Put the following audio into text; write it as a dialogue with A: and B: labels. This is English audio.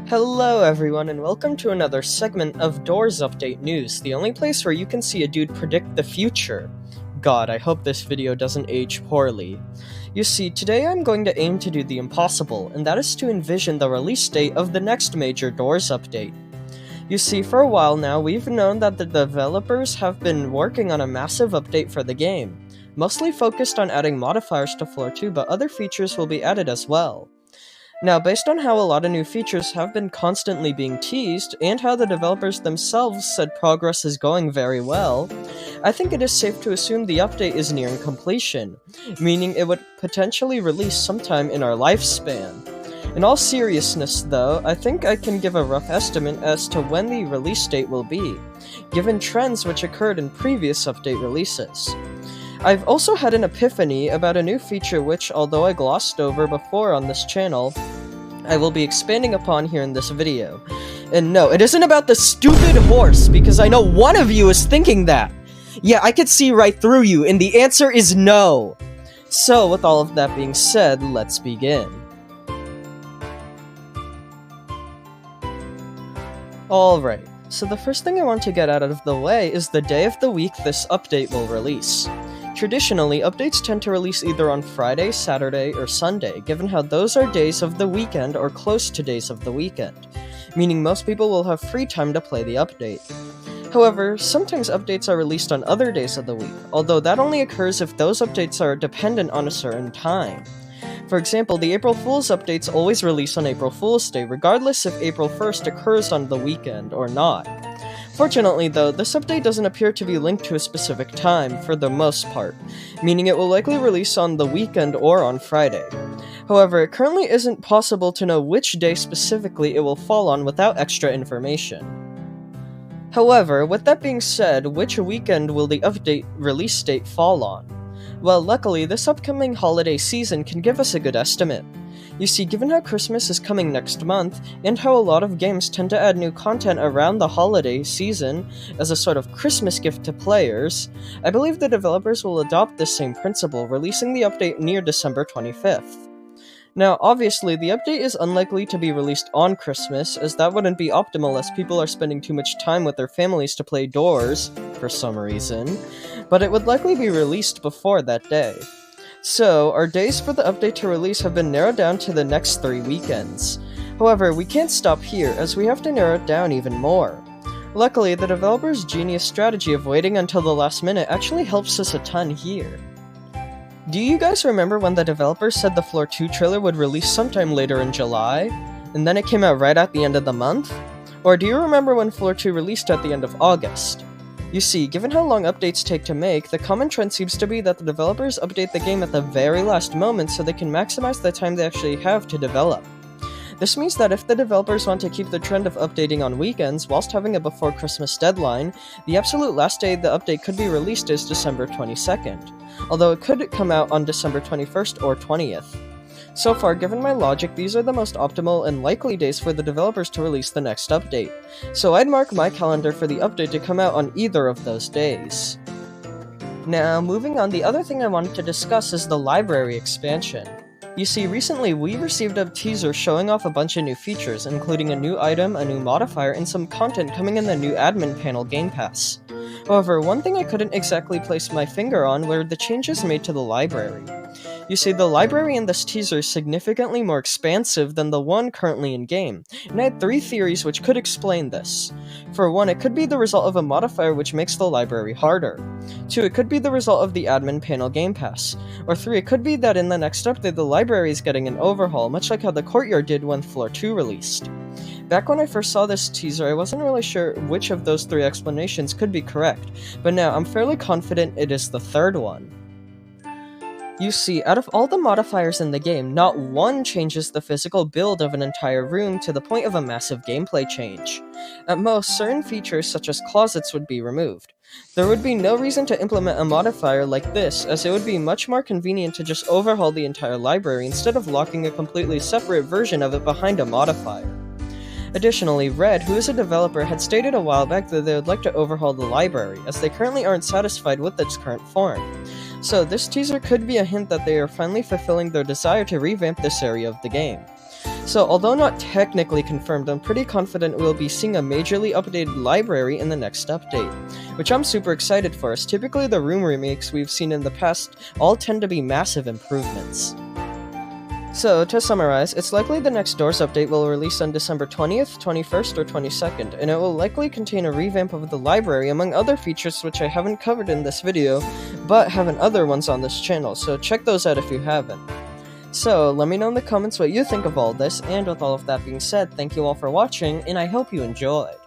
A: Hello everyone and welcome to another segment of Doors Update News, the only place where you can see a dude predict the future. God, I hope this video doesn't age poorly. You see, today I'm going to aim to do the impossible, and that is to envision the release date of the next major Doors update. You see, for a while now, we've known that the developers have been working on a massive update for the game, mostly focused on adding modifiers to Floor 2, but other features will be added as well. Now, based on how a lot of new features have been constantly being teased, and how the developers themselves said progress is going very well, I think it is safe to assume the update is nearing completion, meaning it would potentially release sometime in our lifespan. In all seriousness though, I think I can give a rough estimate as to when the release date will be, given trends which occurred in previous update releases. I've also had an epiphany about a new feature which, although I glossed over before on this channel, I will be expanding upon here in this video. And no, it isn't about the stupid horse, because I know one of you is thinking that! Yeah, I could see right through you, and the answer is no! So, with all of that being said, let's begin. Alright, so the first thing I want to get out of the way is the day of the week this update will release. Traditionally, updates tend to release either on Friday, Saturday, or Sunday, given how those are days of the weekend or close to days of the weekend, meaning most people will have free time to play the update. However, sometimes updates are released on other days of the week, although that only occurs if those updates are dependent on a certain time. For example, the April Fool's updates always release on April Fool's Day, regardless if April 1st occurs on the weekend or not. Fortunately though, this update doesn't appear to be linked to a specific time, for the most part, meaning it will likely release on the weekend or on Friday. However, it currently isn't possible to know which day specifically it will fall on without extra information. However, with that being said, which weekend will the update release date fall on? Well, luckily, this upcoming holiday season can give us a good estimate. You see, given how Christmas is coming next month, and how a lot of games tend to add new content around the holiday season as a sort of Christmas gift to players, I believe the developers will adopt this same principle, releasing the update near December 25th. Now, obviously, the update is unlikely to be released on Christmas, as that wouldn't be optimal as people are spending too much time with their families to play Doors, for some reason, but it would likely be released before that day. So, our days for the update to release have been narrowed down to the next 3 weekends. However, we can't stop here, as we have to narrow it down even more. Luckily, the developer's genius strategy of waiting until the last minute actually helps us a ton here. Do you guys remember when the developers said the Floor 2 trailer would release sometime later in July, and then it came out right at the end of the month? Or do you remember when Floor 2 released at the end of August? You see, given how long updates take to make, the common trend seems to be that the developers update the game at the very last moment so they can maximize the time they actually have to develop. This means that if the developers want to keep the trend of updating on weekends whilst having a before Christmas deadline, the absolute last day the update could be released is December 22nd, although it could come out on December 21st or 20th. So far, given my logic, these are the most optimal and likely days for the developers to release the next update, so I'd mark my calendar for the update to come out on either of those days. Now, moving on, the other thing I wanted to discuss is the library expansion. You see, recently we received a teaser showing off a bunch of new features, including a new item, a new modifier, and some content coming in the new admin panel Game Pass. However, one thing I couldn't exactly place my finger on were the changes made to the library. You see, the library in this teaser is significantly more expansive than the one currently in-game, and I had 3 theories which could explain this. For one, it could be the result of a modifier which makes the library harder. 2, it could be the result of the admin panel Game Pass. Or 3, it could be that in the next update the library is getting an overhaul, much like how the courtyard did when Floor 2 released. Back when I first saw this teaser, I wasn't really sure which of those 3 explanations could be correct, but now I'm fairly confident it is the third one. You see, out of all the modifiers in the game, not one changes the physical build of an entire room to the point of a massive gameplay change. At most, certain features such as closets would be removed. There would be no reason to implement a modifier like this, as it would be much more convenient to just overhaul the entire library instead of locking a completely separate version of it behind a modifier. Additionally, Red, who is a developer, had stated a while back that they would like to overhaul the library, as they currently aren't satisfied with its current form. So this teaser could be a hint that they are finally fulfilling their desire to revamp this area of the game. So, although not technically confirmed, I'm pretty confident we'll be seeing a majorly updated library in the next update, which I'm super excited for, as typically the room remakes we've seen in the past all tend to be massive improvements. So, to summarize, it's likely the next Doors update will release on December 20th, 21st, or 22nd, and it will likely contain a revamp of the library among other features which I haven't covered in this video, but have in other ones on this channel, so check those out if you haven't. So, let me know in the comments what you think of all this, and with all of that being said, thank you all for watching, and I hope you enjoyed.